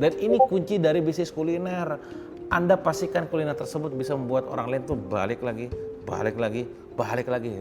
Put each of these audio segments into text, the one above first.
Dan ini kunci dari bisnis kuliner. Anda pastikan kuliner tersebut bisa membuat orang lain tuh balik lagi,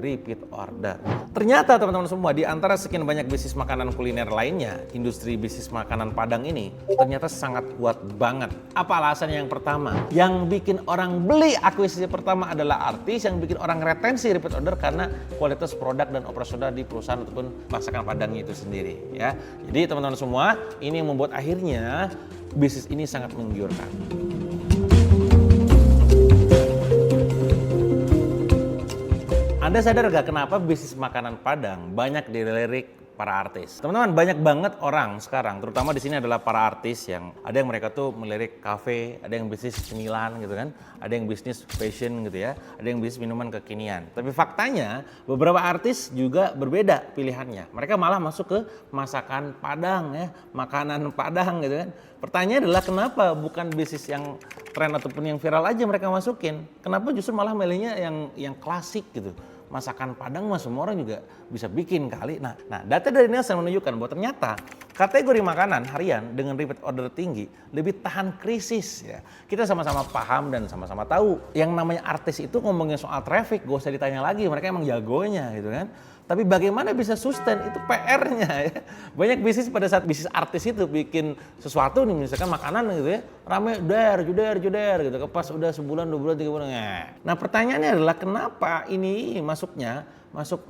repeat order. Ternyata teman-teman semua, di antara sekian banyak bisnis makanan kuliner lainnya, industri bisnis makanan Padang ini ternyata sangat kuat banget. Apa alasannya? Yang pertama, yang bikin orang beli akuisisi pertama adalah artis, yang bikin orang retensi repeat order karena kualitas produk dan operasional di perusahaan ataupun masakan Padangnya itu sendiri ya. Jadi teman-teman semua, ini yang membuat akhirnya bisnis ini sangat menggiurkan. Anda sadar gak kenapa bisnis makanan Padang banyak dilirik para artis? Teman-teman, banyak banget orang sekarang, terutama di sini adalah para artis yang ada yang mereka tuh melirik kafe, ada yang bisnis cemilan gitu kan, ada yang bisnis fashion gitu ya, ada yang bisnis minuman kekinian. Tapi faktanya beberapa artis juga berbeda pilihannya. Mereka malah masuk ke masakan Padang ya, makanan Padang gitu kan. Pertanyaannya adalah kenapa bukan bisnis yang tren ataupun yang viral aja mereka masukin? Kenapa justru malah milihnya yang klasik gitu? Masakan Padang mah semua orang juga bisa bikin kali. Nah, data dari Nielsen menunjukkan bahwa ternyata kategori makanan harian dengan repeat order tinggi lebih tahan krisis ya. Kita sama-sama paham dan sama-sama tahu yang namanya artis itu ngomongin soal traffic gak usah ditanya lagi, mereka emang jagonya gitu kan. Tapi bagaimana bisa sustain itu PR-nya ya. Banyak bisnis pada saat bisnis artis itu bikin sesuatu nih, misalkan makanan gitu ya, rame juder gitu. Pas udah sebulan, 2 bulan, 3 bulan. Nah pertanyaannya adalah kenapa ini masuk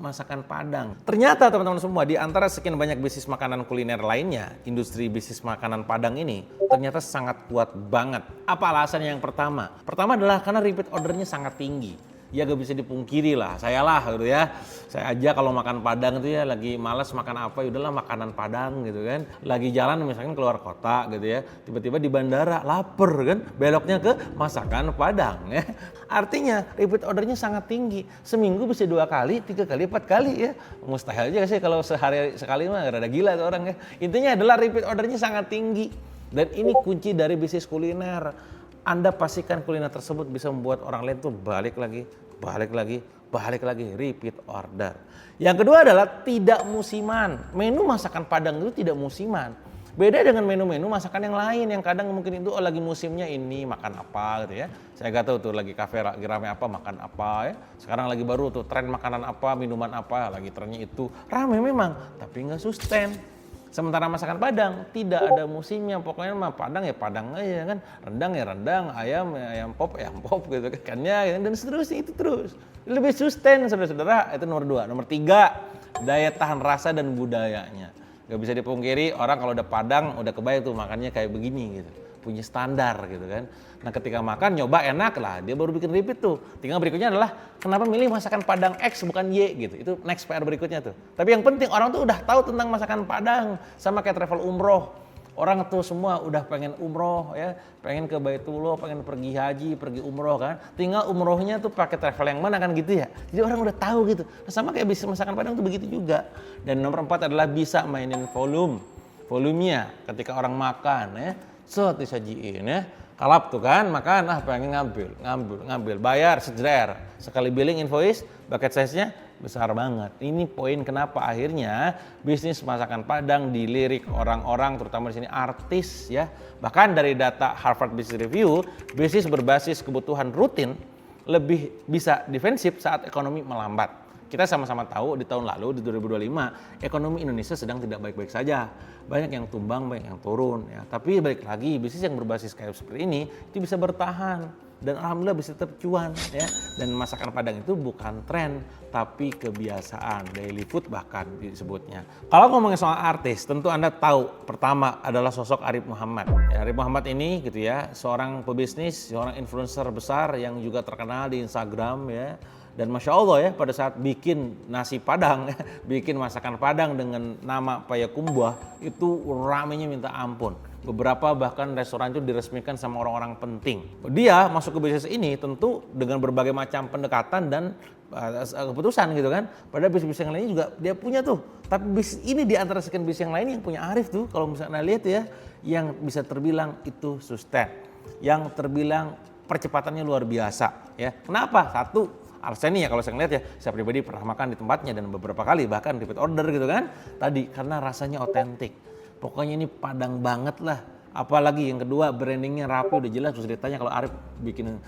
masakan Padang? Ternyata teman-teman semua, di antara sekian banyak bisnis makanan kuliner lainnya, industri bisnis makanan Padang ini ternyata sangat kuat banget. Apa alasannya? Yang pertama adalah karena repeat ordernya sangat tinggi. Ya gak bisa dipungkiri lah, saya lah gitu ya. Saya aja kalau makan Padang itu ya lagi malas makan apa, ya udahlah makanan Padang gitu kan. Lagi jalan misalkan keluar kota gitu ya, tiba-tiba di bandara lapar kan, beloknya ke masakan Padang ya. Artinya repeat ordernya sangat tinggi. Seminggu bisa 2 kali, 3 kali, 4 kali ya. Mustahil aja sih kalau sehari sekali mah rada gila tuh orang ya. Intinya adalah repeat ordernya sangat tinggi. Dan ini kunci dari bisnis kuliner. Anda pastikan kuliner tersebut bisa membuat orang lain tuh balik lagi, repeat order. Yang kedua adalah tidak musiman. Menu masakan Padang itu tidak musiman. Beda dengan menu-menu masakan yang lain yang kadang mungkin itu lagi musimnya ini makan apa gitu ya. Saya gak tahu tuh lagi kafe lagi rame apa makan apa ya. Sekarang lagi baru tuh tren makanan apa, minuman apa, lagi trennya itu. Rame memang, tapi nggak sustain. Sementara masakan Padang tidak ada musimnya, pokoknya mah Padang ya Padang aja kan, rendang ya rendang, ayam ya ayam pop gitu kan, ikannya dan seterusnya itu terus. Lebih sustain saudara-saudara, itu nomor 2. Nomor 3, daya tahan rasa dan budayanya. Gak bisa dipungkiri orang kalau udah Padang udah kebayang tuh makannya kayak begini gitu, punya standar gitu kan. Nah ketika makan nyoba enak lah, dia baru bikin repeat tuh. Tinggal berikutnya adalah kenapa milih masakan Padang X bukan Y gitu. Itu next PR berikutnya tuh. Tapi yang penting orang tuh udah tahu tentang masakan Padang. Sama kayak travel umroh. Orang tuh semua udah pengen umroh ya, pengen ke Baitullah, pengen pergi haji, pergi umroh kan. Tinggal umrohnya tuh pakai travel yang mana kan gitu ya. Jadi orang udah tahu gitu. Nah, sama kayak bisnis masakan Padang tuh begitu juga. Dan nomor 4 adalah bisa mainin volumenya ketika orang makan ya. Disajiin ya. Kalap tuh kan, makan, pengen ngambil, bayar, sejeder. Sekali billing invoice, bucket size-nya besar banget. Ini poin kenapa akhirnya bisnis masakan Padang dilirik orang-orang, terutama di sini artis ya. Bahkan dari data Harvard Business Review, bisnis berbasis kebutuhan rutin lebih bisa defensif saat ekonomi melambat. Kita sama-sama tahu di tahun lalu, di 2025, ekonomi Indonesia sedang tidak baik-baik saja. Banyak yang tumbang, banyak yang turun. Ya. Tapi balik lagi, bisnis yang berbasis kayak seperti ini, itu bisa bertahan. Dan alhamdulillah bisa tetap cuan. Ya. Dan masakan Padang itu bukan tren, tapi kebiasaan. Daily food bahkan disebutnya. Kalau ngomongin soal artis, tentu Anda tahu pertama adalah sosok Arif Muhammad. Ya, Arif Muhammad ini gitu ya, seorang pebisnis, seorang influencer besar yang juga terkenal di Instagram ya. Dan Masya Allah ya, pada saat bikin nasi Padang, bikin masakan Padang dengan nama Payakumbuh, itu ramenya minta ampun. Beberapa bahkan restoran itu diresmikan sama orang-orang penting. Dia masuk ke bisnis ini tentu dengan berbagai macam pendekatan dan keputusan gitu kan. Padahal bisnis yang lainnya juga dia punya tuh. Tapi bisnis ini di antara sekian bisnis yang lain yang punya Arif tuh, kalau misalnya lihat ya, yang bisa terbilang itu sustain. Yang terbilang percepatannya luar biasa. Ya. Kenapa? Satu, Arseni ya kalau saya ngeliat ya, saya pribadi pernah makan di tempatnya dan beberapa kali bahkan repeat order gitu kan. Tadi karena rasanya otentik. Pokoknya ini Padang banget lah. Apalagi yang kedua, brandingnya rapi, udah jelas. Terus ditanya kalau Arif bikin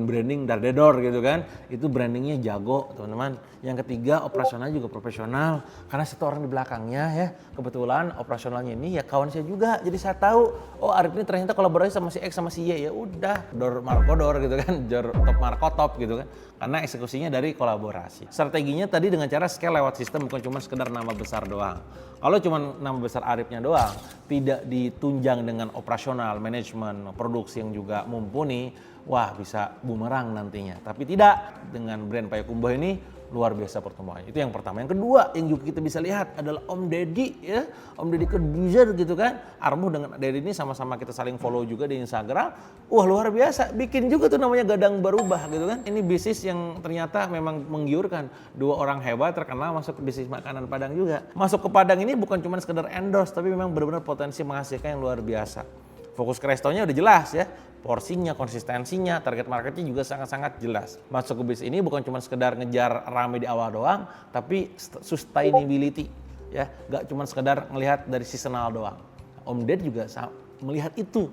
branding dar-dedor gitu kan, itu brandingnya jago teman-teman. Yang ketiga, operasionalnya juga profesional, karena satu orang di belakangnya ya, kebetulan operasionalnya ini ya kawan saya juga. Jadi saya tahu, oh Arif ini ternyata kolaborasi sama si X sama si Y, ya udah, dor markodor gitu kan, jor top markotop gitu kan. Karena eksekusinya dari kolaborasi. Strateginya tadi dengan cara scale lewat sistem, bukan cuma sekedar nama besar doang. Kalau cuma nama besar Arifnya doang, tidak ditunjang dengan operasional, manajemen, produksi yang juga mumpuni, wah bisa bumerang nantinya. Tapi tidak, dengan brand Payakumbuh ini luar biasa pertumbuhannya. Itu yang pertama. Yang kedua yang juga kita bisa lihat adalah Om Deddy ya. Om Deddy Corbuzier gitu kan. Armuh dengan Deddy ini sama-sama kita saling follow juga di Instagram. Wah luar biasa. Bikin juga tuh namanya Gadang Berubah gitu kan. Ini bisnis yang ternyata memang menggiurkan. Dua orang hebat terkenal masuk ke bisnis makanan Padang juga. Masuk ke Padang ini bukan cuma sekedar endorse, tapi memang benar-benar potensi menghasilkan yang luar biasa. Fokus ke restonya udah jelas ya. Porsinya, konsistensinya, target marketnya juga sangat-sangat jelas. Masuk ke bisnis ini bukan cuma sekedar ngejar rame di awal doang, tapi sustainability ya, gak cuma sekedar ngelihat dari seasonal doang. Om Ded juga melihat itu.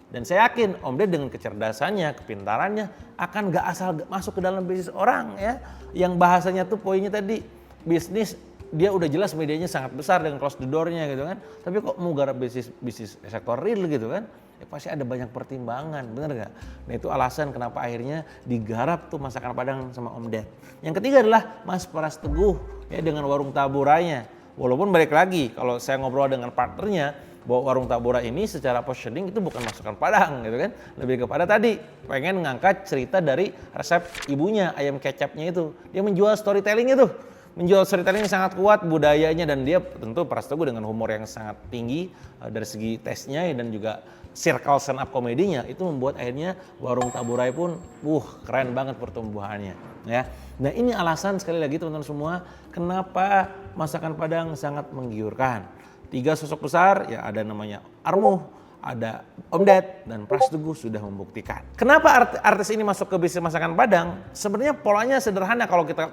Dan saya yakin Om Ded dengan kecerdasannya, kepintarannya akan gak asal masuk ke dalam bisnis orang ya. Yang bahasanya tuh poinnya tadi, bisnis dia udah jelas medianya sangat besar dengan close the door-nya gitu kan. Tapi kok mau garap bisnis sektor real gitu kan? Ya pasti ada banyak pertimbangan, bener gak? Nah itu alasan kenapa akhirnya digarap tuh masakan Padang sama Om Ded. Yang ketiga adalah Mas Pras Teguh ya dengan warung Taburanya. Walaupun balik lagi kalau saya ngobrol dengan partnernya bahwa warung Tabura ini secara positioning itu bukan masakan Padang gitu kan. Lebih kepada tadi pengen ngangkat cerita dari resep ibunya ayam kecapnya itu. Dia menjual storytelling itu. Menjual storytelling yang sangat kuat, budayanya, dan dia tentu Pras Teguh dengan humor yang sangat tinggi dari segi tesnya dan juga circle stand up komedinya itu membuat akhirnya warung Taburai pun keren banget pertumbuhannya ya. Nah ini alasan sekali lagi teman-teman semua kenapa masakan Padang sangat menggiurkan. 3 sosok besar ya, ada namanya Armuh, ada Om Ded, dan Pras Teguh sudah membuktikan. Kenapa artis ini masuk ke bisnis masakan Padang? Sebenarnya polanya sederhana kalau kita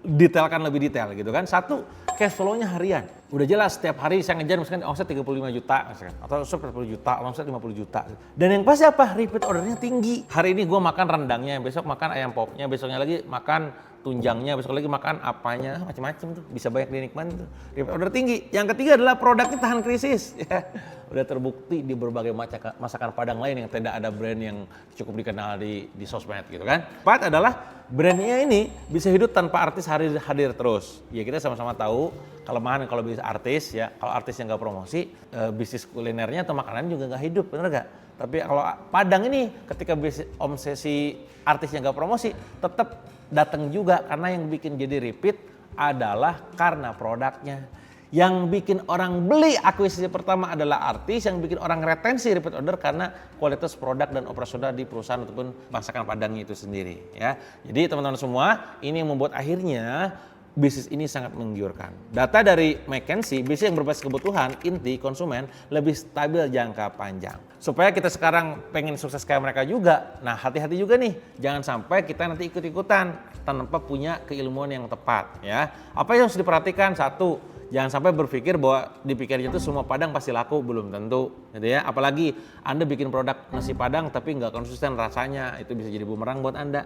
detailkan lebih detail gitu kan. Satu, cash flow-nya harian. Udah jelas setiap hari saya ngejar misalkan omset 35 juta misalkan, atau omset 40 juta, omset 50 juta. Dan yang pasti apa? Repeat ordernya tinggi. Hari ini gue makan rendangnya, besok makan ayam popnya, besoknya lagi makan tunjangnya, besok lagi makan apanya, macam-macam tuh. Bisa banyak dinikmati tuh. Repeat order tinggi. Yang ketiga adalah produknya tahan krisis. Ya. Udah terbukti di berbagai masakan Padang lain yang tidak ada brand yang cukup dikenal di sosmed gitu kan. 4 adalah brandnya ini bisa hidup tanpa artis hadir terus. Ya kita sama-sama tahu kelemahan kalau bisnis artis ya, kalau artisnya nggak promosi, bisnis kulinernya atau makanan juga nggak hidup, bener nggak? Tapi kalau Padang ini ketika bisnis omsesi artisnya nggak promosi, tetap datang juga karena yang bikin jadi repeat adalah karena produknya. Yang bikin orang beli akuisisi pertama adalah artis, yang bikin orang retensi repeat order karena kualitas produk dan operasional di perusahaan ataupun masakan Padangnya itu sendiri ya. Jadi teman-teman semua, ini yang membuat akhirnya bisnis ini sangat menggiurkan. Data dari McKinsey, bisnis yang berbasis kebutuhan inti konsumen lebih stabil jangka panjang. Supaya kita sekarang pengen sukses kayak mereka juga, nah hati-hati juga nih, jangan sampai kita nanti ikut-ikutan tanpa punya keilmuan yang tepat ya. Apa yang harus diperhatikan? Satu, jangan sampai berpikir bahwa dipikirnya itu semua Padang pasti laku, belum tentu gitu ya. Apalagi Anda bikin produk nasi Padang tapi nggak konsisten rasanya, itu bisa jadi bumerang buat Anda.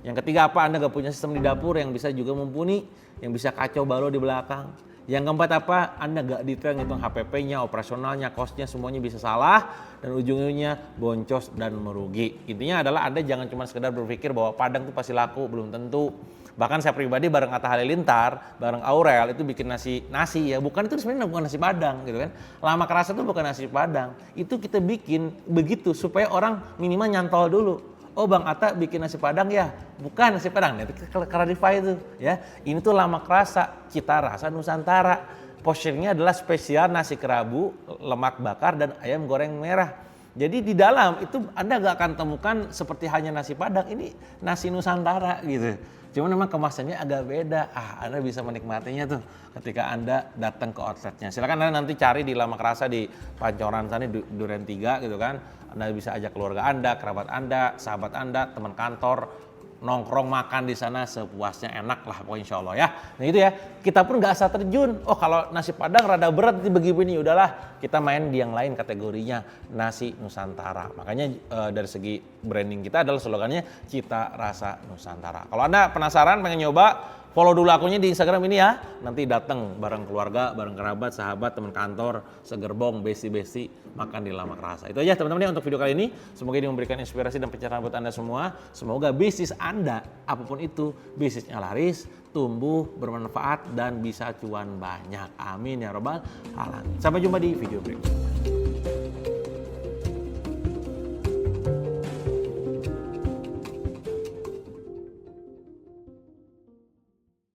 Yang ketiga apa? Anda nggak punya sistem di dapur yang bisa juga mumpuni, yang bisa kacau balau di belakang. Yang keempat apa? Anda nggak detail ngitung HPP-nya, operasionalnya, cost-nya, semuanya bisa salah dan ujung-ujungnya boncos dan merugi. Intinya adalah Anda jangan cuma sekedar berpikir bahwa Padang itu pasti laku, belum tentu. Bahkan saya pribadi bareng Atta Halilintar, bareng Aurel itu bikin nasi ya, bukan itu sebenarnya bukan nasi Padang gitu kan. Lama kerasa itu bukan nasi Padang. Itu kita bikin begitu supaya orang minimal nyantol dulu. Oh Bang Atta bikin nasi Padang ya, bukan nasi Padang, itu clarify itu ya. Ini tuh lama kerasa, cita rasa Nusantara. Porsinya adalah spesial nasi kerabu, lemak bakar dan ayam goreng merah. Jadi di dalam itu Anda gak akan temukan seperti hanya nasi Padang, ini nasi Nusantara gitu. Cuma memang kemasannya agak beda. Anda bisa menikmatinya tuh ketika Anda datang ke outletnya. Silakan Anda nanti cari di Lama Kerasa di Pancoran sana di Duren 3 gitu kan. Anda bisa ajak keluarga Anda, kerabat Anda, sahabat Anda, teman kantor, nongkrong makan di sana sepuasnya, enak lah pokoknya insya Allah ya. Nah itu ya, kita pun nggak asal terjun. Oh kalau nasi Padang rada berat begini, udahlah kita main di yang lain kategorinya nasi Nusantara. Makanya dari segi branding kita adalah slogannya Cita Rasa Nusantara. Kalau Anda penasaran pengen nyoba, follow dulu akunnya di Instagram ini ya. Nanti datang bareng keluarga, bareng kerabat, sahabat, teman kantor, segerbong, besti-besti makan di Lamak Rasa. Itu aja teman-teman ya untuk video kali ini. Semoga ini memberikan inspirasi dan pencerahan buat Anda semua. Semoga bisnis Anda, apapun itu, bisnisnya laris, tumbuh, bermanfaat, dan bisa cuan banyak. Amin ya robbal alamin. Sampai jumpa di video berikutnya.